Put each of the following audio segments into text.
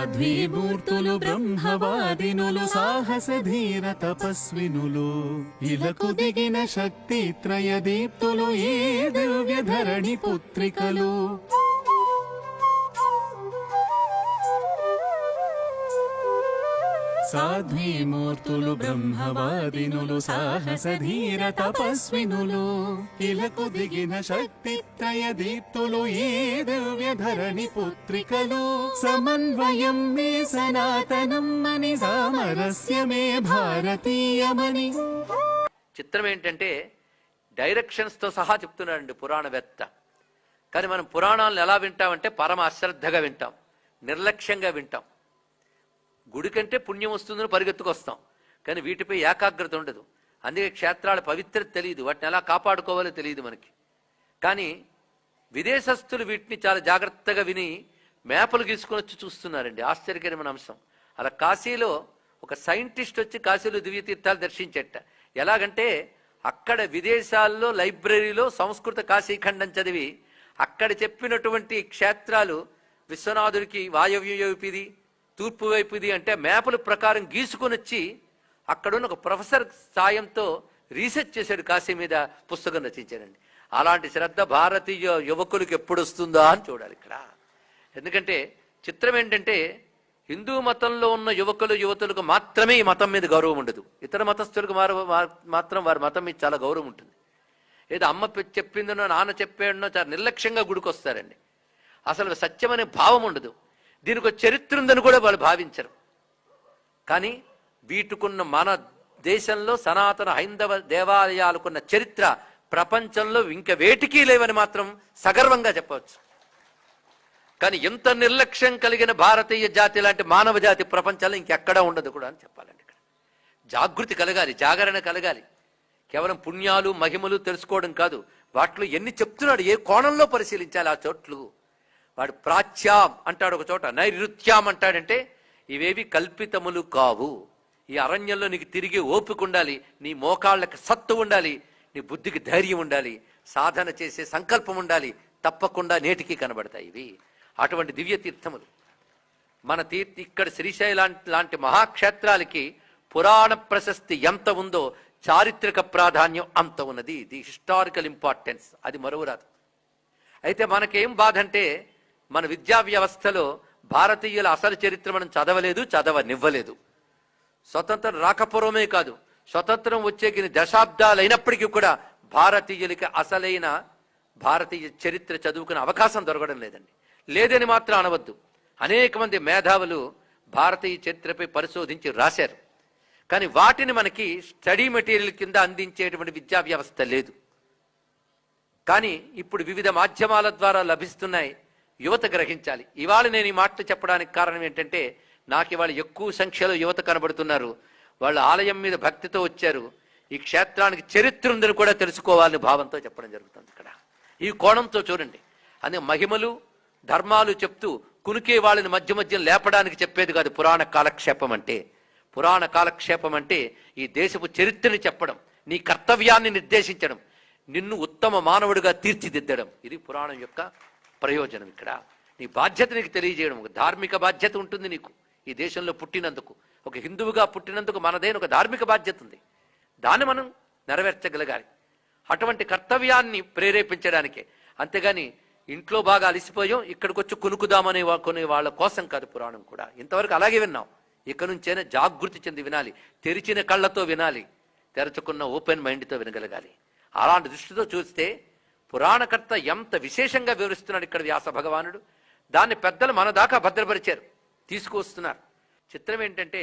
సాధ్వీమూర్తులు బ్రహ్మవాదినులు సాహస ధీర తపస్వినులు ఇలకు దిగిన శక్తి త్రయ దీప్తులు ఈ దివ్య ధరణి పుత్రికలు. సాధ్వీమూర్తులు బ్రహ్మవాదినులు సాహస ధీర తపస్వినులు ఇలకు దిగిన శక్తి త్రయ దీప్తులు ఈ దివ్య ధరణి పుత్రికలు. సమన్వయం మే సనాతనం అని సామరస్యమే భారతీయమని. చిత్రం ఏంటంటే డైరెక్షన్స్ తో సహా చెప్తున్నాడండి పురాణవేత్త. కానీ మనం పురాణాలను ఎలా వింటామంటే పరమ అశ్రద్ధగా వింటాం, నిర్లక్ష్యంగా వింటాం. గుడి కంటే పుణ్యం వస్తుందని పరిగెత్తుకొస్తాం, కానీ వీటిపై ఏకాగ్రత ఉండదు. అందుకే క్షేత్రాల పవిత్రత తెలియదు, వాటిని ఎలా కాపాడుకోవాలో తెలియదు మనకి. కానీ విదేశస్తులు వీటిని చాలా జాగ్రత్తగా విని మేపలు గీసుకొని వచ్చి చూస్తున్నారండి. ఆశ్చర్యకరమైన అంశం. అలా కాశీలో ఒక సైంటిస్ట్ వచ్చి కాశీలో దివ్య తీర్థాలు దర్శించేట. ఎలాగంటే అక్కడ విదేశాల్లో లైబ్రరీలో సంస్కృత కాశీఖండం చదివి అక్కడ చెప్పినటువంటి క్షేత్రాలు విశ్వనాథుడికి వాయవ్య వైపుది, తూర్పు వైపుది అంటే మేపల ప్రకారం గీసుకొని వచ్చి అక్కడున్న ఒక ప్రొఫెసర్ సాయంతో రీసెర్చ్ చేశాడు, కాశీ మీద పుస్తకం రచించాడండి. అలాంటి శ్రద్ధ భారతీయ యువకులకు ఎప్పుడు వస్తుందా అని చూడాలి ఇక్కడ. ఎందుకంటే చిత్రం ఏంటంటే హిందూ మతంలో ఉన్న యువతులకు మాత్రమే ఈ మతం మీద గౌరవం ఉండదు. ఇతర మతస్థులకు మాత్రం వారి మతం మీద చాలా గౌరవం ఉంటుంది. ఏదో అమ్మ చెప్పిందనో నాన్న చెప్పాడనో చాలా నిర్లక్ష్యంగా గుడికి వస్తారండి. అసలు సత్యం అనే భావం ఉండదు. దీనికి ఒక చరిత్ర ఉందని కూడా వాళ్ళు భావించరు. కానీ వీటికున్న మన దేశంలో సనాతన హైందవ దేవాలయాలకున్న చరిత్ర ప్రపంచంలో ఇంక వేటికి లేవని మాత్రం సగర్వంగా చెప్పవచ్చు. కానీ ఎంత నిర్లక్ష్యం కలిగిన భారతీయ జాతి లాంటి మానవ జాతి ప్రపంచంలో ఇంకెక్కడా ఉండదు కూడా అని చెప్పాలండి. ఇక్కడ జాగృతి కలగాలి, జాగరణ కలగాలి. కేవలం పుణ్యాలు మహిమలు తెలుసుకోవడం కాదు, వాటిలో ఎన్ని చెప్తున్నాడు, ఏ కోణంలో పరిశీలించాలి ఆ చోట్లు. వాడు ప్రాచ్యాం అంటాడు ఒక చోట, నైరుత్యాం అంటాడంటే ఇవేవి కల్పితములు కావు. ఈ అరణ్యంలో నీకు తిరిగి ఓపిక ఉండాలి, నీ మోకాళ్ళకి సత్తు ఉండాలి, నీ బుద్ధికి ధైర్యం ఉండాలి, సాధన చేసే సంకల్పం ఉండాలి. తప్పకుండా నేటికి కనబడతాయి ఇవి. అటువంటి దివ్య తీర్థములు మన ఇక్కడ శ్రీశైలం లాంటి మహాక్షేత్రాలకి పురాణ ప్రశస్తి ఎంత ఉందో చారిత్రక ప్రాధాన్యం అంత ఉన్నది. ది హిస్టారికల్ ఇంపార్టెన్స్ అది మరువరాదు. అయితే మనకేం బాధ అంటే మన విద్యా వ్యవస్థలో భారతీయుల అసలు చరిత్ర మనం చదవలేదు, చదవనివ్వలేదు. స్వతంత్రం రాకపూర్వమే కాదు, స్వతంత్రం వచ్చేకి దశాబ్దాలు అయినప్పటికీ కూడా భారతీయులకి అసలైన భారతీయ చరిత్ర చదువుకునే అవకాశం దొరకడం లేదండి. లేదని మాత్రం అనవద్దు. అనేక మంది మేధావులు భారతీయ చరిత్రపై పరిశోధించి రాశారు, కానీ వాటిని మనకి స్టడీ మెటీరియల్ కింద అందించేటువంటి విద్యా వ్యవస్థ లేదు. కానీ ఇప్పుడు వివిధ మాధ్యమాల ద్వారా లభిస్తున్నాయి. యువత గ్రహించాలి. ఇవాళ నేను ఈ మాటలు చెప్పడానికి కారణం ఏంటంటే నాకు ఇవాళ ఎక్కువ సంఖ్యలో యువత కనబడుతున్నారు. వాళ్ళు ఆలయం మీద భక్తితో వచ్చారు. ఈ క్షేత్రానికి చరిత్ర ఉందని కూడా తెలుసుకోవాలని భావంతో చెప్పడం జరుగుతుంది. ఇక్కడ ఈ కోణంతో చూడండి. అని మహిమలు ధర్మాలు చెప్తూ కునికే వాళ్ళని మధ్య మధ్య లేపడానికి చెప్పేది కాదు పురాణ కాలక్షేపం అంటే. పురాణ కాలక్షేపం అంటే ఈ దేశపు చరిత్రని చెప్పడం, నీ కర్తవ్యాన్ని నిర్దేశించడం, నిన్ను ఉత్తమ మానవుడిగా తీర్చిదిద్దడం. ఇది పురాణం యొక్క ప్రయోజనం. ఇక్కడ నీ బాధ్యత నీకు తెలియజేయడం, ఒక ధార్మిక బాధ్యత ఉంటుంది నీకు. ఈ దేశంలో పుట్టినందుకు, ఒక హిందువుగా పుట్టినందుకు మనదైన ఒక ధార్మిక బాధ్యత ఉంది. దాన్ని మనం నెరవేర్చగలగాలి. అటువంటి కర్తవ్యాన్ని ప్రేరేపించడానికే, అంతేగాని ఇంట్లో బాగా అలసిపోయాం ఇక్కడికి వచ్చి కొనుక్కుదామనే కొనే వాళ్ళ కోసం కాదు పురాణం కూడా. ఇంతవరకు అలాగే విన్నాం. ఇక నుంచైనా జాగృతి చెంది వినాలి, తెరిచిన కళ్ళతో వినాలి, తెరచుకున్న ఓపెన్ మైండ్తో వినగలగాలి. అలాంటి దృష్టితో చూస్తే పురాణకర్త ఎంత విశేషంగా వివరిస్తున్నాడు ఇక్కడ వ్యాస భగవానుడు. దాన్ని పెద్దలు మన దాకా భద్రపరిచారు, తీసుకువస్తున్నారు. చిత్రం ఏంటంటే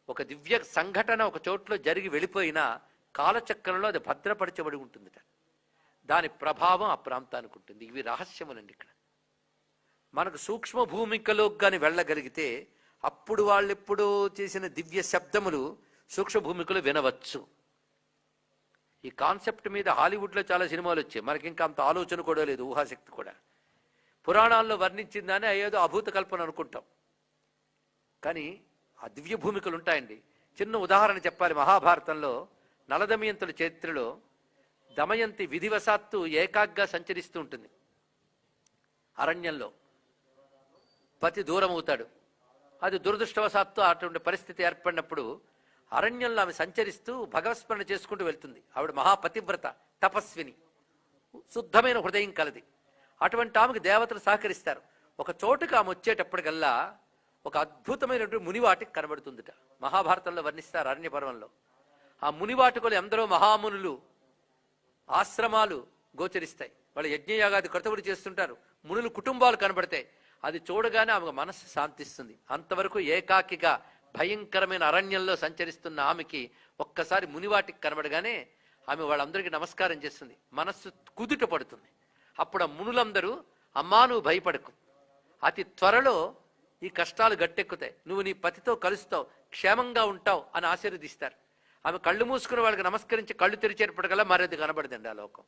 ఒక దివ్య సంఘటన ఒక చోట్లో జరిగి వెళ్ళిపోయినా కాలచక్రంలో అది భద్రపరచబడి ఉంటుందిట. దాని ప్రభావం ఆ ప్రాంతానికి ఉంటుంది. ఇవి రహస్యములండి. ఇక్కడ మనకు సూక్ష్మ భూమికలోకి కానీ వెళ్ళగలిగితే అప్పుడు వాళ్ళెప్పుడో చేసిన దివ్య శబ్దములు సూక్ష్మ భూమికలు వినవచ్చు. ఈ కాన్సెప్ట్ మీద హాలీవుడ్లో చాలా సినిమాలు వచ్చాయి. మనకి ఇంకా అంత ఆలోచన కూడా లేదు, ఊహాశక్తి కూడా. పురాణాల్లో వర్ణించిందని ఏదో అభూత కల్పన అనుకుంటాం, కానీ ఆ దివ్య భూమికలు ఉంటాయండి. చిన్న ఉదాహరణ చెప్పాలి. మహాభారతంలో నలదమయంతుల చరిత్రలో దమయంతి విధివశాత్తు ఏకాగ్గా సంచరిస్తూ ఉంటుంది. అరణ్యంలో పతి దూరం అవుతాడు. అది దురదృష్టవశాత్తు అటువంటి పరిస్థితి ఏర్పడినప్పుడు అరణ్యంలో ఆమె సంచరిస్తూ భగవత్స్మరణ చేసుకుంటూ వెళ్తుంది. ఆవిడ మహాపతివ్రత, తపస్విని, శుద్ధమైన హృదయం కలది. అటువంటి ఆమెకు దేవతలు సహకరిస్తారు. ఒక చోటుకు ఆమె వచ్చేటప్పటికల్లా ఒక అద్భుతమైనటువంటి మునివాటికి కనబడుతుందిట. మహాభారతంలో వర్ణిస్తారు అరణ్య పర్వంలో. ఆ మునివాటికలు ఎందరో మహామునులు ఆశ్రమాలు గోచరిస్తాయి. వాళ్ళు యజ్ఞయాగాది క్రతువులు చేస్తుంటారు. మునులు కుటుంబాలు కనబడతాయి. అది చూడగానే ఆమెకు మనస్సు శాంతిస్తుంది. అంతవరకు ఏకాకిగా భయంకరమైన అరణ్యంలో సంచరిస్తున్న ఆమెకి ఒక్కసారి మునివాటికి కనబడగానే ఆమె వాళ్ళందరికీ నమస్కారం చేస్తుంది. మనస్సు కుదుట పడుతుంది. అప్పుడు ఆ మునులందరూ, అమ్మా నువ్వు భయపడకు, అతి త్వరలో ఈ కష్టాలు గట్టెక్కుతాయి, నువ్వు నీ పతితో కలుస్తావు, క్షేమంగా ఉంటావు అని ఆశీర్వదిస్తారు. ఆమె కళ్ళు మూసుకుని వాళ్ళకి నమస్కరించి కళ్ళు తెరిచేటప్పటికల్లా మరది కనబడదండి ఆ లోకం.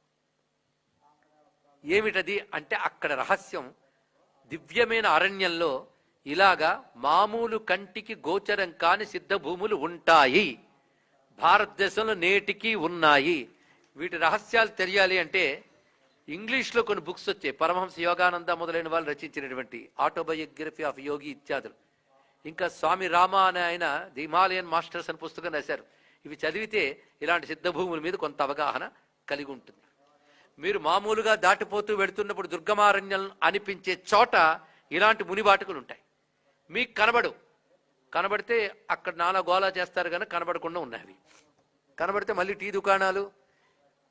ఏమిటది అంటే అక్కడ రహస్యం. దివ్యమైన అరణ్యంలో ఇలాగా మామూలు కంటికి గోచరం కాని సిద్ధ భూములు ఉంటాయి. భారతదేశంలో నేటికి ఉన్నాయి. వీటి రహస్యాలు తెలియాలి అంటే ఇంగ్లీష్లో కొన్ని బుక్స్ వచ్చాయి. పరమహంస యోగానంద మొదలైన వాళ్ళు రచించినటువంటి ఆటోబయోగ్రఫీ ఆఫ్ యోగి ఇత్యాదులు. ఇంకా స్వామి రామ అనే ఆయన ది హిమాలయన్ మాస్టర్స్ అని పుస్తకం రాశారు. ఇవి చదివితే ఇలాంటి సిద్ధభూముల మీద కొంత అవగాహన కలిగి ఉంటుంది. మీరు మామూలుగా దాటిపోతూ వెళుతున్నప్పుడు దుర్గమారణ్యం అనిపించే చోట ఇలాంటి మునిబాటుకులు ఉంటాయి. మీకు కనబడితే అక్కడ నానా గోలా చేస్తారు కనుక కనబడకుండా ఉన్నాయి. కనబడితే మళ్ళీ టీ దుకాణాలు,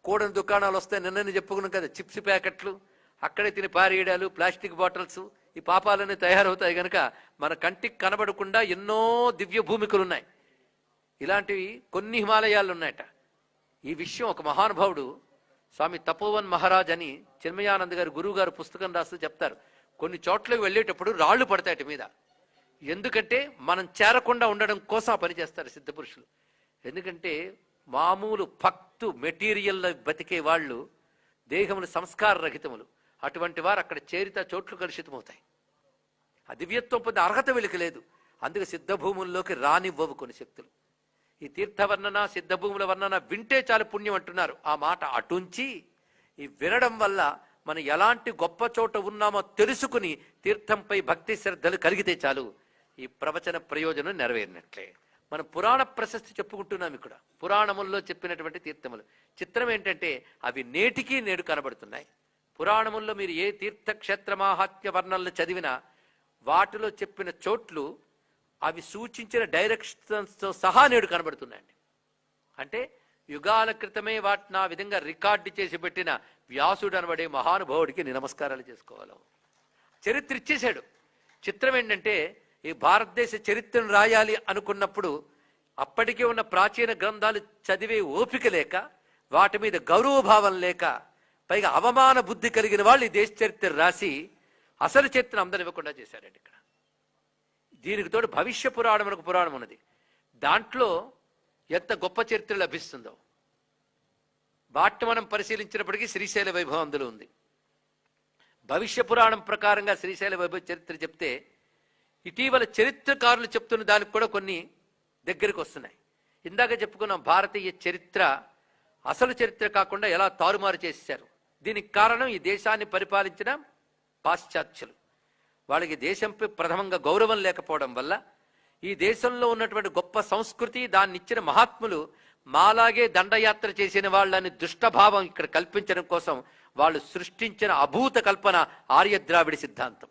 కూడని దుకాణాలు వస్తాయి. నిన్నని చెప్పుకున్నాం కదా, చిప్స్ ప్యాకెట్లు, అక్కడే తిని పారేయడాలు, ప్లాస్టిక్ బాటిల్స్, ఈ పాపాలన్నీ తయారవుతాయి కనుక మన కంటికి కనబడకుండా ఎన్నో దివ్య భూమికలు ఉన్నాయి. ఇలాంటివి కొన్ని హిమాలయాలు ఉన్నాయట. ఈ విషయం ఒక మహానుభావుడు స్వామి తపోవన్ మహారాజ్ అని చిన్మయానంద్ గారు గురువు గారు పుస్తకం రాస్తూ చెప్తారు. కొన్ని చోట్లకి వెళ్ళేటప్పుడు రాళ్లు పడతాయట మీద. ఎందుకంటే మనం చేరకుండా ఉండడం కోసం ఆ పని చేస్తారు సిద్ధపురుషులు. ఎందుకంటే మామూలు భక్తు మెటీరియల్లో బతికే వాళ్ళు దేహములు సంస్కార రహితములు. అటువంటి వారు అక్కడ చేరిత చోట్లు కలుషితమవుతాయి. ఆ దివ్యత్వం పొందే అర్హత వీళ్ళకి లేదు. అందుకే సిద్ధభూముల్లోకి రానివ్వవు కొన్ని శక్తులు. ఈ తీర్థవర్ణన, సిద్ధభూముల వర్ణన వింటే చాలు పుణ్యం అంటున్నారు. ఆ మాట అటుంచి ఈ వినడం వల్ల మనం ఎలాంటి గొప్ప చోట ఉన్నామో తెలుసుకుని తీర్థంపై భక్తి శ్రద్ధలు కలిగితే చాలు ఈ ప్రవచన ప్రయోజనం నెరవేరినట్లే. మనం పురాణ ప్రశస్తి చెప్పుకుంటున్నాం. ఇక్కడ పురాణముల్లో చెప్పినటువంటి తీర్థములు చిత్రం ఏంటంటే అవి నేటికి నేడు కనబడుతున్నాయి. పురాణముల్లో మీరు ఏ తీర్థక్షేత్ర మాహాత్మ్య వర్ణనలు చదివినా వాటిలో చెప్పిన చోట్లు అవి సూచించిన డైరెక్షన్స్తో సహా నేడు కనబడుతున్నాయండి. అంటే యుగాల క్రితమే వాటిని ఆ విధంగా రికార్డు చేసి పెట్టిన వ్యాసుడు అనబడే మహానుభావుడికి నమస్కారాలు చేసుకోవాలి. చరిత్ర ఇచ్చేశాడు. చిత్రం ఏంటంటే ఈ భారతదేశ చరిత్రను రాయాలి అనుకున్నప్పుడు అప్పటికే ఉన్న ప్రాచీన గ్రంథాలు చదివే ఓపిక లేక, వాటి మీద గౌరవభావం లేక, పైగా అవమాన బుద్ధి కలిగిన వాళ్ళు ఈ దేశ చరిత్ర రాసి అసలు చరిత్రను అందనివ్వకుండా చేశారండి. ఇక్కడ దీనికి తోడు భవిష్య పురాణం ఒక పురాణం ఉన్నది. దాంట్లో ఎంత గొప్ప చరిత్ర లభిస్తుందో వాటిని మనం పరిశీలించినప్పటికీ శ్రీశైల వైభవం అందులో ఉంది. భవిష్య పురాణం ప్రకారంగా శ్రీశైల వైభవ చరిత్ర చెప్తే ఇటీవల చరిత్రకారులు చెప్తున్న దానికి కూడా కొన్ని దగ్గరికి వస్తున్నాయి. ఇందాక చెప్పుకున్నాం భారతీయ చరిత్ర అసలు చరిత్ర కాకుండా ఎలా తారుమారు చేశారు. దీనికి కారణం ఈ దేశాన్ని పరిపాలించిన పాశ్చాత్యులు. వాళ్ళకి దేశంపై ప్రథమంగా గౌరవం లేకపోవడం వల్ల ఈ దేశంలో ఉన్నటువంటి గొప్ప సంస్కృతి, దాన్ని ఇచ్చిన మహాత్ములు మాలాగే దండయాత్ర చేసిన వాళ్ళని దుష్టభావం ఇక్కడ కల్పించడం కోసం వాళ్ళు సృష్టించిన అభూత కల్పన ఆర్య ద్రావిడ సిద్ధాంతం.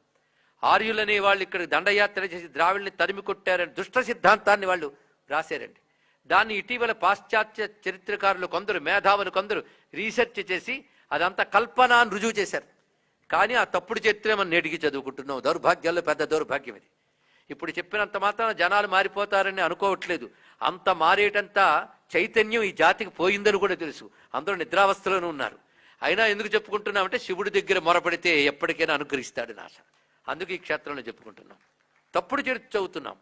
ఆర్యులనే వాళ్ళు ఇక్కడ దండయాత్ర చేసి ద్రావిడ్ని తరిమి కొట్టారని దుష్ట సిద్ధాంతాన్ని వాళ్ళు రాశారండి. దాన్ని ఇటీవల పాశ్చాత్య చరిత్రకారులు కొందరు, మేధావులు కొందరు రీసెర్చ్ చేసి అదంతా కల్పన అని రుజువు చేశారు. కానీ ఆ తప్పుడు చరిత్ర మనం నేటికి చదువుకుంటున్నాం. దౌర్భాగ్యాల్లో పెద్ద దౌర్భాగ్యం ఇది. ఇప్పుడు చెప్పినంత మాత్రాన జనాలు మారిపోతారని అనుకోవట్లేదు. అంత మారేటంత చైతన్యం ఈ జాతికి పోయిందని కూడా తెలుసు. అందరూ నిద్రావస్థలోనే ఉన్నారు. అయినా ఎందుకు చెప్పుకుంటున్నామంటే శివుడి దగ్గర మొరపడితే ఎప్పటికైనా అనుగ్రహిస్తాడు నాశ. అందుకు ఈ క్షేత్రంలో చెప్పుకుంటున్నాం. తప్పుడు చరిత్ర చదువుతున్నాం.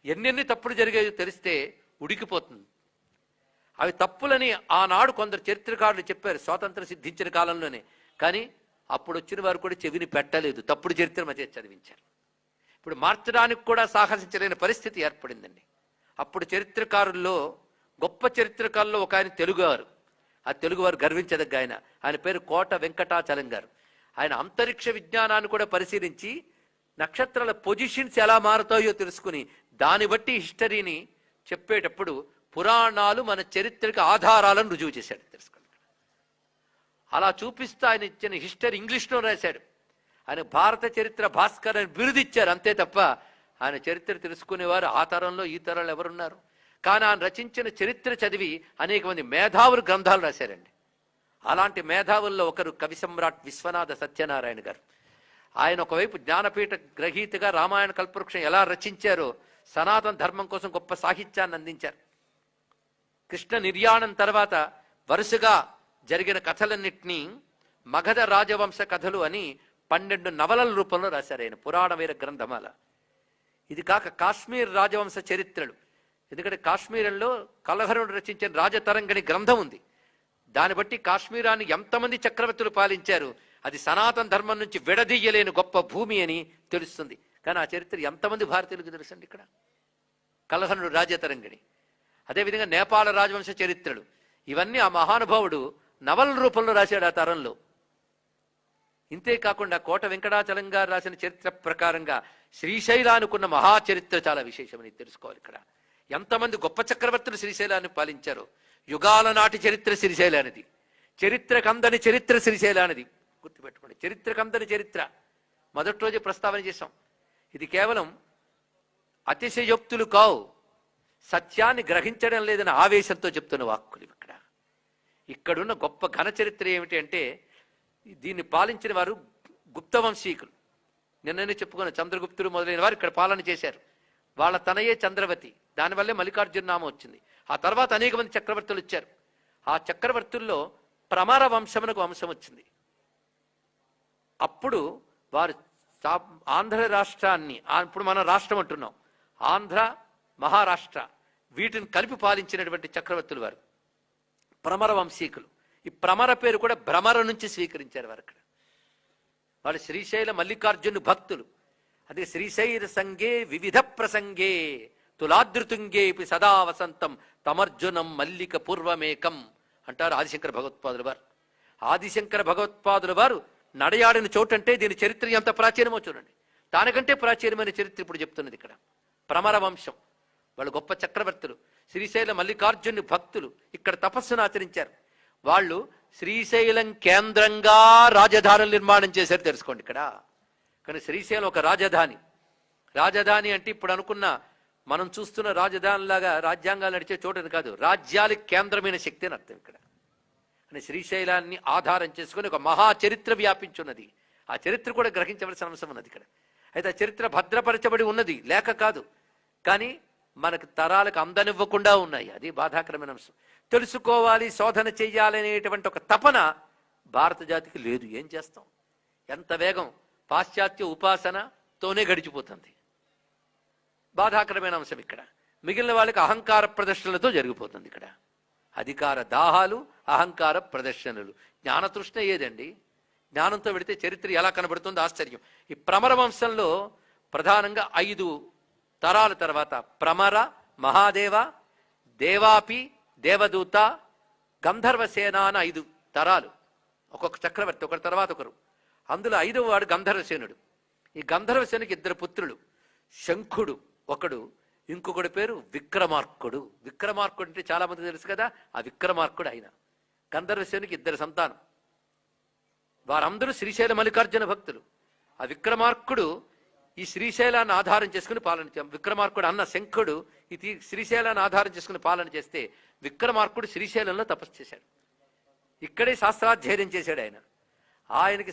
ఎన్నెన్ని తప్పుడు జరిగాయో తెలిస్తే ఉడికిపోతుంది. అవి తప్పులని ఆనాడు కొందరు చరిత్రకారులు చెప్పారు, స్వాతంత్రం సిద్ధించిన కాలంలోనే. కానీ అప్పుడు వచ్చిన వారు కూడా చెవిని పెట్టలేదు, తప్పుడు చరిత్ర మధ్య చదివించారు. ఇప్పుడు మార్చడానికి కూడా సాహసించలేని పరిస్థితి ఏర్పడిందండి. అప్పుడు చరిత్రకారుల్లో గొప్ప చరిత్రకారుల్లో ఒక ఆయన తెలుగువారు. ఆ తెలుగువారు గర్వించదగ్గ ఆయన. ఆయన పేరు కోట వెంకటాచలం గారు. ఆయన అంతరిక్ష విజ్ఞానాన్ని కూడా పరిశీలించి నక్షత్రాల పొజిషన్స్ ఎలా మారుతాయో తెలుసుకుని దాన్ని బట్టి హిస్టరీని చెప్పేటప్పుడు పురాణాలు మన చరిత్రకి ఆధారాలను రుజువు చేశాడు తెలుసుకోండి. అలా చూపిస్తూ ఆయన ఇచ్చిన హిస్టరీ ఇంగ్లీష్లో రాశాడు. ఆయన భారత చరిత్ర భాస్కర్ అని బిరుదిచ్చారు అంతే తప్ప ఆయన చరిత్ర తెలుసుకునేవారు ఆ తరంలో ఈ తరంలో ఎవరున్నారు? కానీ ఆయన రచించిన చరిత్ర చదివి అనేక మంది మేధావులు గ్రంథాలు రాశారండి. అలాంటి మేధావుల్లో ఒకరు కవి సమ్రాట్ విశ్వనాథ సత్యనారాయణ గారు. ఆయన ఒకవైపు జ్ఞానపీఠ గ్రహీతగా రామాయణ కల్పవృక్షం ఎలా రచించారో సనాతన ధర్మం కోసం గొప్ప సాహిత్యాన్ని అందించారు. కృష్ణ నిర్యాణం తర్వాత వరుసగా జరిగిన కథలన్నింటినీ మగధ రాజవంశ కథలు అని 12 నవలల రూపంలో రాశారు ఆయన పురాణ వీర గ్రంథమాల. ఇది కాక కాశ్మీర్ రాజవంశ చరిత్రలు, ఎందుకంటే కాశ్మీరంలో కలహరుడు రచించిన రాజతరంగిణి గ్రంథం ఉంది. దాన్ని బట్టి కాశ్మీరాన్ని ఎంతమంది చక్రవర్తులు పాలించారు, అది సనాతన ధర్మం నుంచి విడదీయలేని గొప్ప భూమి అని తెలుస్తుంది. కానీ ఆ చరిత్ర ఎంతమంది భారతీయులకు తెలుసండి? ఇక్కడ కలహరుడు రాజతరంగిణి, అదేవిధంగా నేపాల రాజవంశ చరిత్రలు, ఇవన్నీ ఆ మహానుభావుడు నవల రూపంలో రాశాడు ఆ తరంలో. ఇంతేకాకుండా కోట వెంకటాచలం గారు రాసిన చరిత్ర ప్రకారంగా శ్రీశైలానుకున్న మహాచరిత్ర చాలా విశేషమని తెలుసుకోవాలి. ఇక్కడ ఎంతమంది గొప్ప చక్రవర్తులు శ్రీశైలాన్ని పాలించారో, యుగాల నాటి చరిత్ర శ్రీశైలానిది, చరిత్రకందని చరిత్ర శ్రీశైలానిది గుర్తుపెట్టుకోండి. చరిత్రకందని చరిత్ర మొదటి రోజు ప్రస్తావన చేశాం. ఇది కేవలం అతిశయోక్తులు కావు, సత్యాన్ని గ్రహించడం లేదని ఆవేశంతో చెప్తున్న వాక్కులు. ఇక్కడున్న గొప్ప ఘన చరిత్ర ఏమిటి అంటే, దీన్ని పాలించిన వారు గుప్తవంశీకులు. నిన్ననే చెప్పుకున్న చంద్రగుప్తుడు మొదలైన వారు ఇక్కడ పాలన చేశారు. వాళ్ళ తనయే చంద్రవతి, దానివల్లే మల్లికార్జున నామం వచ్చింది. ఆ తర్వాత అనేక మంది చక్రవర్తులు వచ్చారు. ఆ చక్రవర్తుల్లో ప్రమర వంశమునకు వంశం వచ్చింది. అప్పుడు వారు ఆంధ్ర రాష్ట్రాన్ని, ఇప్పుడు మనం రాష్ట్రం అంటున్నాం, ఆంధ్ర మహారాష్ట్ర వీటిని కలిపి పాలించినటువంటి చక్రవర్తులు వారు ప్రమర వంశీకులు. ఈ ప్రమర పేరు కూడా భ్రమర నుంచి స్వీకరించారు వారు. అక్కడ వాళ్ళు శ్రీశైల మల్లికార్జును భక్తులు. అదే శ్రీశైల సంగే వివిధ ప్రసంగే తులాదృతుంగే సదా వసంతం తమర్జునం మల్లిక పూర్వమేకం అంటారు ఆదిశంకర భగవత్పాదుల వారు. ఆదిశంకర భగవత్పాదుల వారు నడయాడిన చోటంటే దీని చరిత్ర ఎంత ప్రాచీనమో చూడండి. దానికంటే ప్రాచీనమైన చరిత్ర ఇప్పుడు చెప్తున్నది. ఇక్కడ ప్రమర వంశం వాళ్ళు గొప్ప చక్రవర్తులు, శ్రీశైల మల్లికార్జుని భక్తులు, ఇక్కడ తపస్సును ఆచరించారు. వాళ్ళు శ్రీశైలం కేంద్రంగా రాజధానులు నిర్మాణం చేశారు తెలుసుకోండి. ఇక్కడ కానీ శ్రీశైలం ఒక రాజధాని. రాజధాని అంటే ఇప్పుడు అనుకున్న మనం చూస్తున్న రాజధానిలాగా రాజ్యాంగాలు నడిచే చోటని కాదు, రాజ్యాలకు కేంద్రమైన శక్తి అని అర్థం. ఇక్కడ అని శ్రీశైలాన్ని ఆధారం చేసుకుని ఒక మహా చరిత్ర వ్యాపించున్నది. ఆ చరిత్ర కూడా గ్రహించవలసిన అంశం ఉన్నది ఇక్కడ. అయితే ఆ చరిత్ర భద్రపరచబడి ఉన్నది లేక కాదు, కానీ మనకు తరాలకు అందనివ్వకుండా ఉన్నాయి. అది బాధాకరమైన అంశం. తెలుసుకోవాలి, శోధన చెయ్యాలనేటువంటి ఒక తపన భారత జాతికి లేదు. ఏం చేస్తాం? ఎంత వేగం పాశ్చాత్య ఉపాసనతోనే గడిచిపోతుంది. బాధాకరమైన అంశం ఇక్కడ. మిగిలిన వాళ్ళకి అహంకార ప్రదర్శనలతో జరిగిపోతుంది. ఇక్కడ అధికార దాహాలు, అహంకార ప్రదర్శనలు. జ్ఞానతృష్ణ ఏదండి? జ్ఞానంతో పెడితే చరిత్ర ఎలా కనబడుతుందో ఆశ్చర్యం. ఈ ప్రమర వంశంలో ప్రధానంగా 5 తరాల తర్వాత ప్రమర, మహాదేవ, దేవాపి, దేవదూత, గంధర్వసేన అని 5 తరాలు. ఒక్కొక్క చక్రవర్తి ఒకరి తర్వాత ఒకరు. అందులో 5వ వాడు గంధర్వసేనుడు. ఈ గంధర్వసేనుకి 2 పుత్రులు, శంఖుడు ఒకడు, ఇంకొకటి పేరు విక్రమార్కుడు. విక్రమార్కుడు అంటే చాలా మంది తెలుసు కదా, ఆ విక్రమార్కుడు ఆయన. గంధర్వసేనుకి 2 సంతానం. వారందరూ శ్రీశైల మల్లికార్జున భక్తులు. ఆ విక్రమార్కుడు ఈ శ్రీశైలాన్ని ఆధారం చేసుకుని పాలన విక్రమార్కుడు అన్న శంఖుడు ఇది శ్రీశైలాన్ని ఆధారం చేసుకుని పాలన చేస్తే విక్రమార్కుడు శ్రీశైలంలో తపస్సు చేశాడు. ఇక్కడే శాస్త్రాధ్యయనం చేశాడు ఆయన. ఆయనకి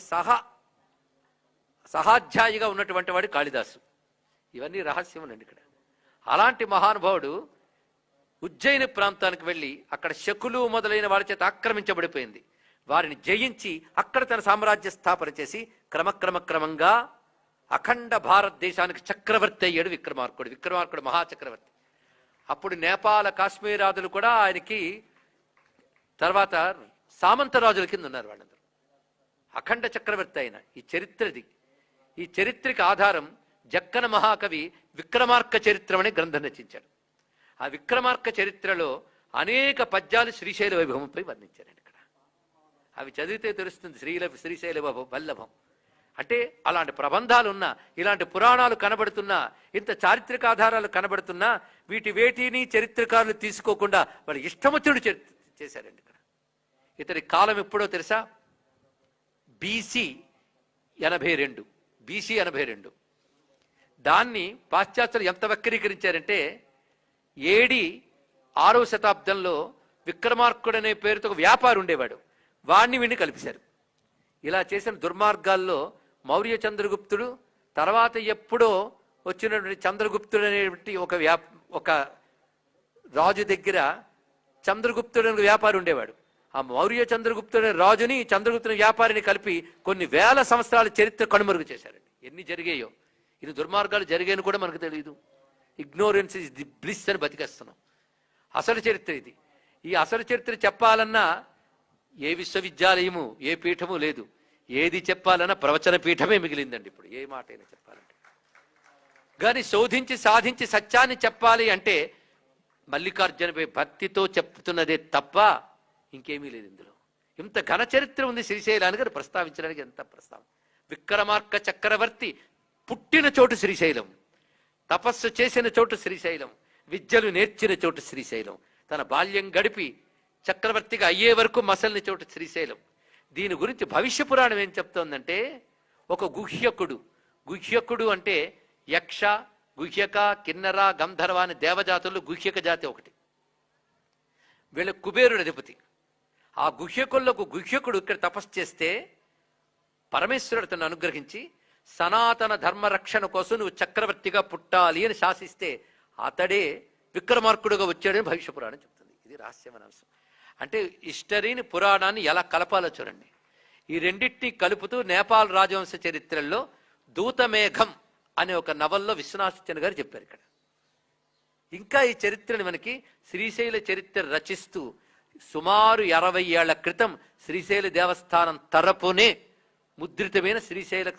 సహాధ్యాయిగా ఉన్నటువంటి వాడు కాళిదాసు. ఇవన్నీ రహస్యములండి ఇక్కడ. అలాంటి మహానుభావుడు ఉజ్జయిని ప్రాంతానికి వెళ్ళి అక్కడ శకులు మొదలైన వాళ్ళ చేత ఆక్రమించబడిపోయింది. వారిని జయించి అక్కడ తన సామ్రాజ్య స్థాపన చేసి క్రమంగా అఖండ భారతదేశానికి చక్రవర్తి అయ్యాడు విక్రమార్కుడు. విక్రమార్కుడు మహాచక్రవర్తి. అప్పుడు నేపాల కాశ్మీరాదులు కూడా ఆయనకి తర్వాత సామంత రాజుల కింద ఉన్నారు. వాళ్ళందరూ అఖండ చక్రవర్తి అయిన ఈ చరిత్రది. ఈ చరిత్రకి ఆధారం జక్కన మహాకవి విక్రమార్క చరిత్రం అనే గ్రంథం రచించాడు. ఆ విక్రమార్క చరిత్రలో అనేక పద్యాలు శ్రీశైల వైభవంపై వర్ణించారు. ఇక్కడ అవి చదివితే తెలుస్తుంది శ్రీశైల వల్లభం. అంటే అలాంటి ప్రబంధాలు ఉన్నా, ఇలాంటి పురాణాలు కనబడుతున్నా, ఇంత చారిత్రక ఆధారాలు కనబడుతున్నా, వేటిని చరిత్రకారులు తీసుకోకుండా వాళ్ళు ఇష్టమొచ్చుడు చేశారండి. ఇక్కడ ఇతని కాలం ఎప్పుడో తెలుసా? బీసీ 82. దాన్ని పాశ్చాత్యులు ఎంత వక్రీకరించారంటే, ఏడి 6వ శతాబ్దంలో విక్రమార్కుడు అనే పేరుతో ఒక వ్యాపారి ఉండేవాడు, వాడిని వీడిని కలిపేశారు. ఇలా చేసిన దుర్మార్గాల్లో మౌర్య చంద్రగుప్తుడు, తర్వాత ఎప్పుడో వచ్చినటువంటి చంద్రగుప్తుడు అనేటువంటి ఒక రాజు దగ్గర చంద్రగుప్తుడు అనే వ్యాపారి ఉండేవాడు. ఆ మౌర్య చంద్రగుప్తుడు రాజుని చంద్రగుప్తుని వ్యాపారిని కలిపి కొన్ని వేల సంవత్సరాల చరిత్ర కనుమరుగు చేశారండి. ఎన్ని జరిగాయో. ఇది దుర్మార్గాలు జరిగాయని కూడా మనకు తెలియదు. ఇగ్నోరెన్స్ ఇస్ ది బ్లిస్ అని బతికేస్తున్నాం. అసలు చరిత్ర ఇది. ఈ అసలు చరిత్ర చెప్పాలన్నా ఏ విశ్వవిద్యాలయము, ఏ పీఠము లేదు. ఏది చెప్పాలన్నా ప్రవచన పీఠమే మిగిలిందండి ఇప్పుడు, ఏ మాట అయినా చెప్పాలంటే. కానీ శోధించి సాధించి సత్యాన్ని చెప్పాలి అంటే మల్లికార్జునపై భక్తితో చెప్తున్నదే తప్ప ఇంకేమీ లేదు ఇందులో. ఇంత ఘన చరిత్ర ఉంది శ్రీశైలానికి ప్రస్తావించడానికి. ఎంత ప్రస్తావన! విక్రమార్క చక్రవర్తి పుట్టిన చోటు శ్రీశైలం, తపస్సు చేసిన చోటు శ్రీశైలం, విద్యలు నేర్చిన చోటు శ్రీశైలం, తన బాల్యం గడిపి చక్రవర్తిగా అయ్యే వరకు మసలిన చోటు శ్రీశైలం. దీని గురించి భవిష్య పురాణం ఏం చెప్తోందంటే, ఒక గుహ్యకుడు అంటే యక్ష, గుహ్యక, కిన్నర, గంధర్వ అనే దేవజాతుల్లో గుహ్యక జాతి ఒకటి. వీళ్ళ కుబేరుడు అధిపతి. ఆ గుహ్యకుల్లో ఒక గుహ్యకుడు ఇక్కడ తపస్సు చేస్తే పరమేశ్వరుడు తను అనుగ్రహించి సనాతన ధర్మ రక్షణ కోసం నువ్వు చక్రవర్తిగా పుట్టాలి అని శాసిస్తే అతడే విక్రమార్కుడుగా వచ్చాడని భవిష్య పురాణం చెప్తుంది. ఇది రహస్యమైన అంశం. అంటే హిస్టరీని, పురాణాన్ని ఎలా కలపాలో చూడండి. ఈ రెండింటినీ కలుపుతూ నేపాల్ రాజవంశ చరిత్రల్లో దూతమేఘం అనే ఒక నవల్లో విశ్వనాథ్ గారు చెప్పారు. ఇక్కడ ఇంకా ఈ చరిత్రని మనకి శ్రీశైల చరిత్ర రచిస్తూ సుమారు 60 ఏళ్ల క్రితం శ్రీశైల దేవస్థానం తరపునే ముద్రితమైన శ్రీశైల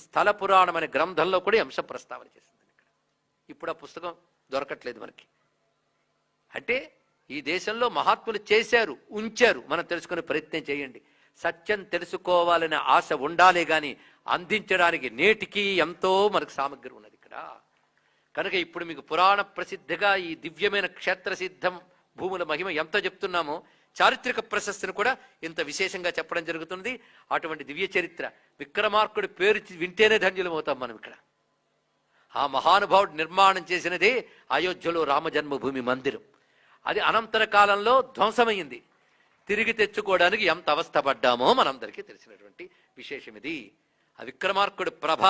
స్థల పురాణం అనే గ్రంథంలో కూడా ఈ అంశం ప్రస్తావన చేసింది. ఇప్పుడు ఆ పుస్తకం దొరకట్లేదు మనకి. అంటే ఈ దేశంలో మహాత్ములు చేశారు, ఉంచారు. మనం తెలుసుకునే ప్రయత్నం చేయండి. సత్యం తెలుసుకోవాలనే ఆశ ఉండాలి కానీ అందించడానికి నేటికి ఎంతో మనకు సామగ్రి ఉన్నది ఇక్కడ. కనుక ఇప్పుడు మీకు పురాణ ప్రసిద్ధిగా ఈ దివ్యమైన క్షేత్ర సిద్ధం భూముల మహిమ ఎంత చెప్తున్నామో, చారిత్రక ప్రశస్తిని కూడా ఇంత విశేషంగా చెప్పడం జరుగుతుంది. అటువంటి దివ్య చరిత్ర విక్రమార్కుడి పేరు వింటేనే ధన్యులమవుతాం మనం. ఇక్కడ ఆ మహానుభావుడు నిర్మాణం చేసినదే అయోధ్యలో రామజన్మభూమి మందిరం. అది అనంతర కాలంలో ధ్వంసమైంది. తిరిగి తెచ్చుకోవడానికి ఎంత అవస్థపడ్డామో మనందరికీ తెలిసినటువంటి విశేషం ఇది. ఆ విక్రమార్కుడి ప్రభ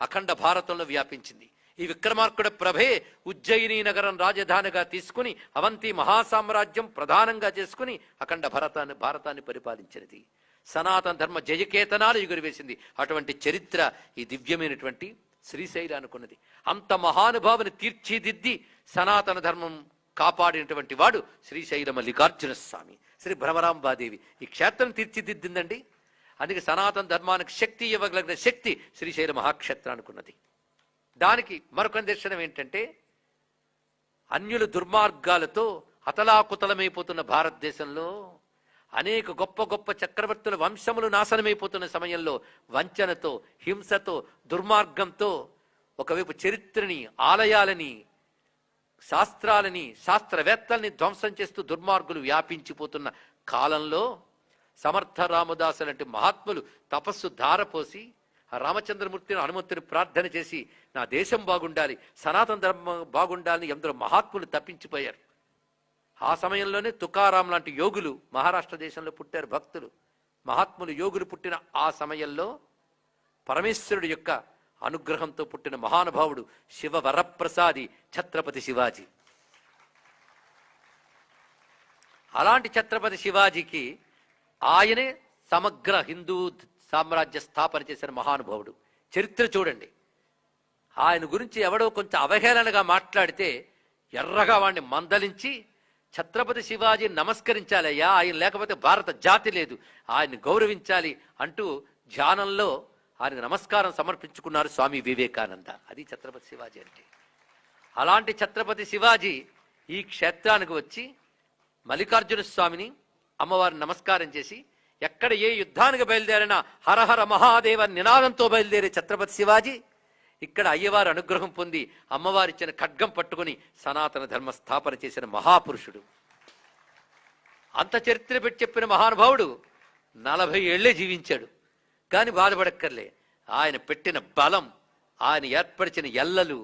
అఖండ భారతంలో వ్యాపించింది. ఈ విక్రమార్కుడి ప్రభే ఉజ్జయిని నగరం రాజధానిగా తీసుకుని అవంతి మహాసామ్రాజ్యం ప్రధానంగా చేసుకుని అఖండ భారతాన్ని పరిపాలించినది. సనాతన ధర్మ జయకేతనాలు ఎగురవేసింది. అటువంటి చరిత్ర ఈ దివ్యమైనటువంటి శ్రీశైలానికి ఉన్నది. అంత మహానుభావుని తీర్చిదిద్ది సనాతన ధర్మం కాపాడినటువంటి వాడు శ్రీశైల మల్లికార్జున స్వామి, శ్రీ భ్రమరాంబాదేవి ఈ క్షేత్రం తీర్చిదిద్దిందండి. అందుకే సనాతన ధర్మానికి శక్తి ఇవ్వగలిగిన శక్తి శ్రీశైల మహాక్షేత్రానికి ఉన్నది. దానికి మరొక నిదర్శనం ఏంటంటే, అన్యుల దుర్మార్గాలతో అతలాకుతలమైపోతున్న భారతదేశంలో అనేక గొప్ప గొప్ప చక్రవర్తుల వంశములు నాశనమైపోతున్న సమయంలో వంచనతో, హింసతో, దుర్మార్గంతో ఒకవైపు చరిత్రని, ఆలయాలని, శాస్త్రాలని, శాస్త్రవేత్తల్ని ధ్వంసం చేస్తూ దుర్మార్గులు వ్యాపించిపోతున్న కాలంలో సమర్థ రామదాసు లాంటి మహాత్ములు తపస్సు ధారపోసి ఆ రామచంద్రమూర్తిని, హనుమంతుని ప్రార్థన చేసి నా దేశం బాగుండాలి, సనాతన ధర్మం బాగుండాలని ఎందరో మహాత్ములు తప్పించిపోయారు. ఆ సమయంలోనే తుకారాం లాంటి యోగులు మహారాష్ట్ర దేశంలో పుట్టారు. భక్తులు, మహాత్ములు, యోగులు పుట్టిన ఆ సమయంలో పరమేశ్వరుడు యొక్క అనుగ్రహంతో పుట్టిన మహానుభావుడు శివ వరప్రసాది ఛత్రపతి శివాజీ. అలాంటి ఛత్రపతి శివాజీకి ఆయనే సమగ్ర హిందూ సామ్రాజ్య స్థాపన చేసిన మహానుభావుడు. చరిత్ర చూడండి. ఆయన గురించి ఎవడో కొంచెం అవహేళనగా మాట్లాడితే ఎర్రగా వాడిని మందలించి ఛత్రపతి శివాజీ నమస్కరించాలయ్యా, ఆయన లేకపోతే భారత జాతి లేదు, ఆయన్ని గౌరవించాలి అంటూ ధ్యానంలో ఆయనకు నమస్కారం సమర్పించుకున్నారు స్వామి వివేకానంద. అది ఛత్రపతి శివాజీ అంటే. అలాంటి ఛత్రపతి శివాజీ ఈ క్షేత్రానికి వచ్చి మల్లికార్జున స్వామిని, అమ్మవారిని నమస్కారం చేసి ఎక్కడ ఏ యుద్ధానికి బయలుదేరినా హరహర మహాదేవ నినాదంతో బయలుదేరే ఛత్రపతి శివాజీ ఇక్కడ అయ్యవారి అనుగ్రహం పొంది అమ్మవారిచ్చిన ఖడ్గం పట్టుకుని సనాతన ధర్మ స్థాపన చేసిన మహాపురుషుడు. అంత చరిత్ర పెట్టి చెప్పిన మహానుభావుడు 40 ఏళ్లే జీవించాడు. కానీ బాధపడక్కర్లే, ఆయన పెట్టిన బలం, ఆయన ఏర్పరిచిన ఎల్లలు,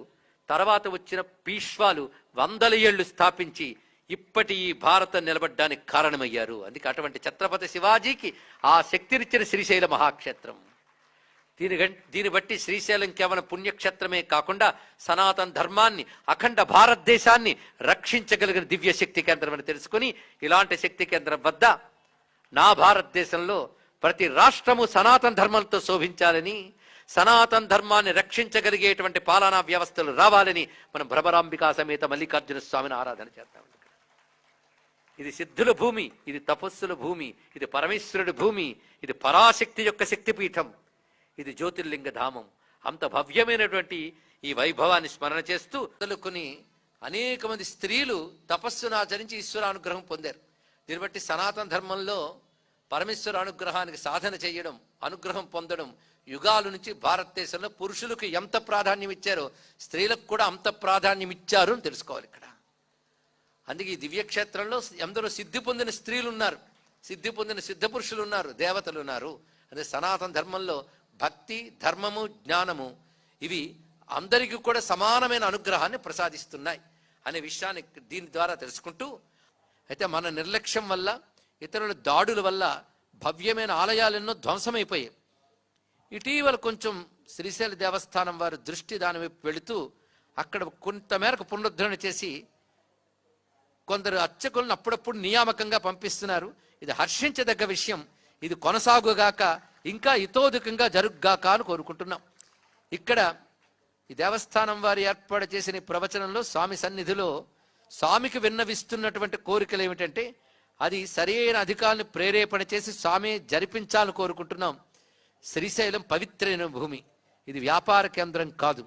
తర్వాత వచ్చిన పీష్వాలు 100 ఏళ్లు స్థాపించి ఇప్పటి ఈ భారతం నిలబడ్డానికి కారణమయ్యారు. అందుకే అటువంటి ఛత్రపతి శివాజీకి ఆ శక్తినిచ్చిన శ్రీశైల మహాక్షేత్రం. దీన్ని బట్టి శ్రీశైలం కేవలం పుణ్యక్షేత్రమే కాకుండా సనాతన ధర్మాన్ని, అఖండ భారతదేశాన్ని రక్షించగలిగిన దివ్య శక్తి కేంద్రం అని తెలుసుకుని, ఇలాంటి శక్తి కేంద్రం వద్ద నా భారతదేశంలో ప్రతి రాష్ట్రము సనాతన ధర్మంతో శోభించాలని, సనాతన ధర్మాన్ని రక్షించగలిగేటువంటి పాలనా వ్యవస్థలు రావాలని మనం భ్రమరాంబికా సమేత మల్లికార్జున స్వామిని ఆరాధన చేద్దాం. ఇది సిద్ధుల భూమి, ఇది తపస్సుల భూమి, ఇది పరమేశ్వరుడి భూమి, ఇది పరాశక్తి యొక్క శక్తిపీఠం, ఇది జ్యోతిర్లింగ ధామం. అంత భవ్యమైనటువంటి ఈ వైభవాన్ని స్మరణ చేస్తూ మొదలుకొని అనేక మంది స్త్రీలు తపస్సును ఆచరించి ఈశ్వర అనుగ్రహం పొందారు. దీన్ని బట్టి సనాతన ధర్మంలో పరమేశ్వర అనుగ్రహానికి సాధన చేయడం, అనుగ్రహం పొందడం యుగాల నుంచి భారతదేశంలో పురుషులకు ఎంత ప్రాధాన్యం ఇచ్చారో స్త్రీలకు కూడా అంత ప్రాధాన్యం ఇచ్చారు అని తెలుసుకోవాలి ఇక్కడ. అందుకే ఈ దివ్యక్షేత్రంలో ఎందరో సిద్ధి పొందిన స్త్రీలు ఉన్నారు, సిద్ధి పొందిన సిద్ధ పురుషులు ఉన్నారు, దేవతలు ఉన్నారు. అదే సనాతన ధర్మంలో భక్తి, ధర్మము, జ్ఞానము ఇవి అందరికీ కూడా సమానమైన అనుగ్రహాన్ని ప్రసాదిస్తున్నాయి అనే విషయాన్ని దీని ద్వారా తెలుసుకుంటూ, అయితే మన నిర్లక్ష్యం వల్ల, ఇతరుల దాడుల వల్ల భవ్యమైన ఆలయాలు ఎన్నో ధ్వంసమైపోయాయి. ఇటీవల కొంచెం శ్రీశైల దేవస్థానం వారి దృష్టి దాని వైపు వెళుతూ అక్కడ కొంతమేరకు పునరుద్ధరణ చేసి కొందరు అర్చకులను అప్పుడప్పుడు నియామకంగా పంపిస్తున్నారు. ఇది హర్షించదగ్గ విషయం. ఇది కొనసాగుగాక, ఇంకా ఇతోధికంగా జరుగుగాక అని కోరుకుంటున్నాం. ఇక్కడ ఈ దేవస్థానం వారు ఏర్పాటు చేసిన ప్రవచనంలో స్వామి సన్నిధిలో స్వామికి విన్నవిస్తున్నటువంటి కోరికలు ఏమిటంటే, అది సరైన అధికారులను ప్రేరేపణ చేసి స్వామి జరిపించాలని కోరుకుంటున్నాం. శ్రీశైలం పవిత్రైన భూమి, ఇది వ్యాపార కేంద్రం కాదు.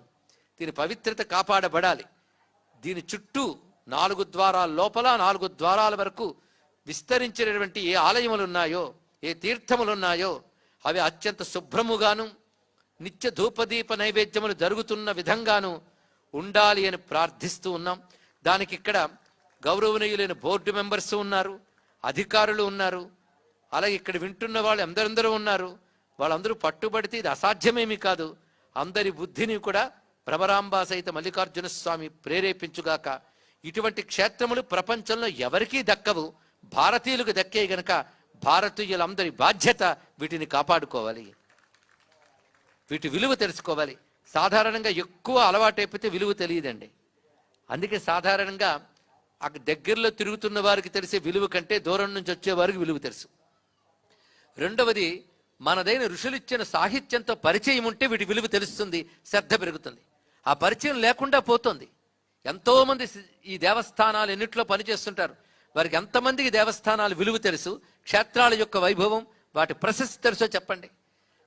దీని పవిత్రత కాపాడబడాలి. దీని చుట్టూ 4 ద్వారాల లోపల 4 ద్వారాల వరకు విస్తరించినటువంటి ఏ ఆలయములు ఉన్నాయో, ఏ తీర్థములు ఉన్నాయో అవి అత్యంత శుభ్రముగాను, నిత్య ధూపదీప నైవేద్యములు జరుగుతున్న విధంగాను ఉండాలి అని ప్రార్థిస్తూ ఉన్నాం. దానికి ఇక్కడ గౌరవనీయులైన బోర్డు మెంబర్స్ ఉన్నారు, అధికారులు ఉన్నారు, అలాగే ఇక్కడ వింటున్న వాళ్ళు ఎందరందరూ ఉన్నారు. వాళ్ళందరూ పట్టుబడితే ఇది అసాధ్యమేమీ కాదు. అందరి బుద్ధిని కూడా భ్రమరాంబ సహిత మల్లికార్జున స్వామి ప్రేరేపించుగాక. ఇటువంటి క్షేత్రములు ప్రపంచంలో ఎవరికీ దక్కవు, భారతీయులకు దక్కే గనక భారతీయులందరి బాధ్యత వీటిని కాపాడుకోవాలి, వీటి విలువ తెలుసుకోవాలి. సాధారణంగా ఎక్కువ అలవాటైపోతే విలువ తెలియదండి. అందుకే సాధారణంగా అక్కడ దగ్గరలో తిరుగుతున్న వారికి తెలిసే విలువ కంటే దూరం నుంచి వచ్చే వారికి విలువ తెలుసు. రెండవది, మనదైన ఋషులిచ్చిన సాహిత్యంతో పరిచయం ఉంటే వీటి విలువ తెలుస్తుంది, శ్రద్ధ పెరుగుతుంది. ఆ పరిచయం లేకుండా పోతుంది. ఎంతోమంది ఈ దేవస్థానాలు ఎన్నిట్లో పనిచేస్తుంటారు, వారికి ఎంతమందికి దేవస్థానాలు విలువ తెలుసు, క్షేత్రాల యొక్క వైభవం, వాటి ప్రశస్తి తెలుసో చెప్పండి.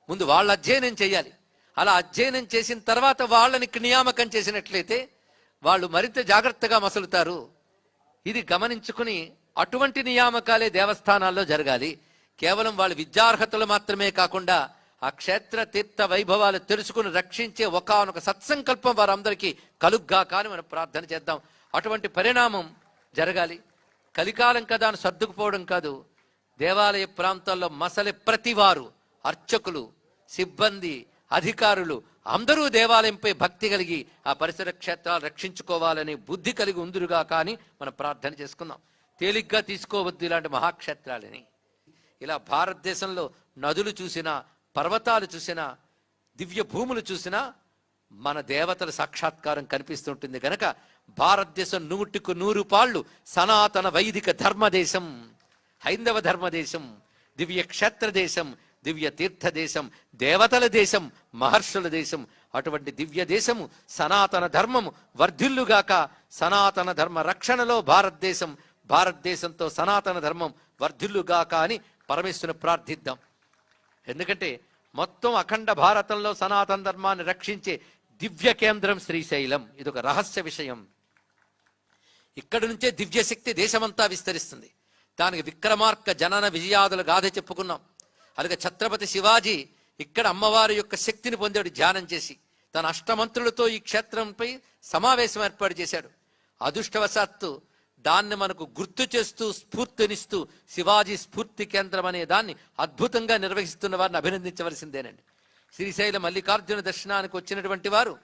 ముందు వాళ్ళ అధ్యయనం చేయాలి. అలా అధ్యయనం చేసిన తర్వాత వాళ్ళని నియామకం చేసినట్లయితే వాళ్ళు మరింత జాగ్రత్తగా మసులుతారు. ఇది గమనించుకుని అటువంటి నియామకాలే దేవస్థానాల్లో జరగాలి. కేవలం వాళ్ళ విద్యార్హతలు మాత్రమే కాకుండా ఆ క్షేత్ర తీర్థ వైభవాలు తెలుసుకుని రక్షించే ఒకానొక సత్సంకల్పం వారందరికీ కలుగ్గా కానీ మనం ప్రార్థన చేద్దాం. అటువంటి పరిణామం జరగాలి. కలికాలం కదా అని సర్దుకుపోవడం కాదు. దేవాలయ ప్రాంతాల్లో మసలి ప్రతివారు, అర్చకులు, సిబ్బంది, అధికారులు అందరూ దేవాలయంపై భక్తి కలిగి ఆ పరిసర క్షేత్రాలు రక్షించుకోవాలని బుద్ధి కలిగి ఉందిరుగా కానీ మనం ప్రార్థన చేసుకుందాం. తేలిగ్గా తీసుకోవద్దు ఇలాంటి మహాక్షేత్రాలని. ఇలా భారతదేశంలో నదులు చూసినా, పర్వతాలు చూసినా, దివ్య భూములు చూసినా మన దేవతల సాక్షాత్కారం కనిపిస్తుంటుంది కనుక భారతదేశం 100కు 100 పాళ్ళు సనాతన వైదిక ధర్మదేశం, హైందవ ధర్మదేశం, దివ్య క్షేత్ర దేశం, దివ్య తీర్థ దేశం, దేవతల దేశం, మహర్షుల దేశం. అటువంటి దివ్య దేశము సనాతన ధర్మము వర్ధిల్లుగాక. సనాతన ధర్మ రక్షణలో భారతదేశం, భారతదేశంతో సనాతన ధర్మం వర్ధిల్లుగాక అని పరమేశ్వరుని ప్రార్థిద్దాం. ఎందుకంటే మొత్తం అఖండ భారతంలో సనాతన ధర్మాన్ని రక్షించే దివ్య కేంద్రం శ్రీశైలం. ఇదొక రహస్య విషయం. ఇక్కడి నుంచే దివ్యశక్తి దేశమంతా విస్తరిస్తుంది. దానికి విక్రమార్క జనన విజయాదుల గాథ చెప్పుకున్నాం. అలాగే ఛత్రపతి శివాజీ ఇక్కడ అమ్మవారి యొక్క శక్తిని పొందాడు ధ్యానం చేసి. తన అష్టమంత్రులతో ఈ క్షేత్రంపై సమావేశం ఏర్పాటు చేశాడు. అదృష్టవశాత్తు దాన్ని మనకు గుర్తు చేస్తూ స్ఫూర్తినిస్తూ శివాజీ స్ఫూర్తి కేంద్రం అనే దాన్ని అద్భుతంగా నిర్వహిస్తున్న వారిని అభినందించవలసిందేనండి. శ్రీశైల మల్లికార్జున దర్శనానికి వచ్చినటువంటి వారు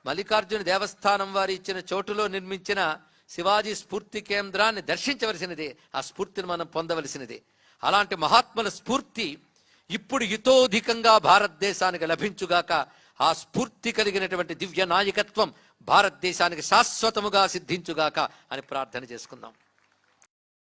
మల్లికార్జున దేవస్థానం వారి ఇచ్చిన చోటులో నిర్మించిన శివాజీ స్ఫూర్తి కేంద్రాన్ని దర్శించవలసినదే. ఆ స్ఫూర్తిని మనం పొందవలసినదే. అలాంటి మహాత్ముల స్ఫూర్తి ఇప్పుడు హితోధికంగా భారతదేశానికి లభించుగాక. ఆ స్ఫూర్తి కలిగినటువంటి దివ్య నాయకత్వం భారతదేశానికి శాశ్వతముగా సిద్ధించుగాక అని ప్రార్థన చేసుకుందాం.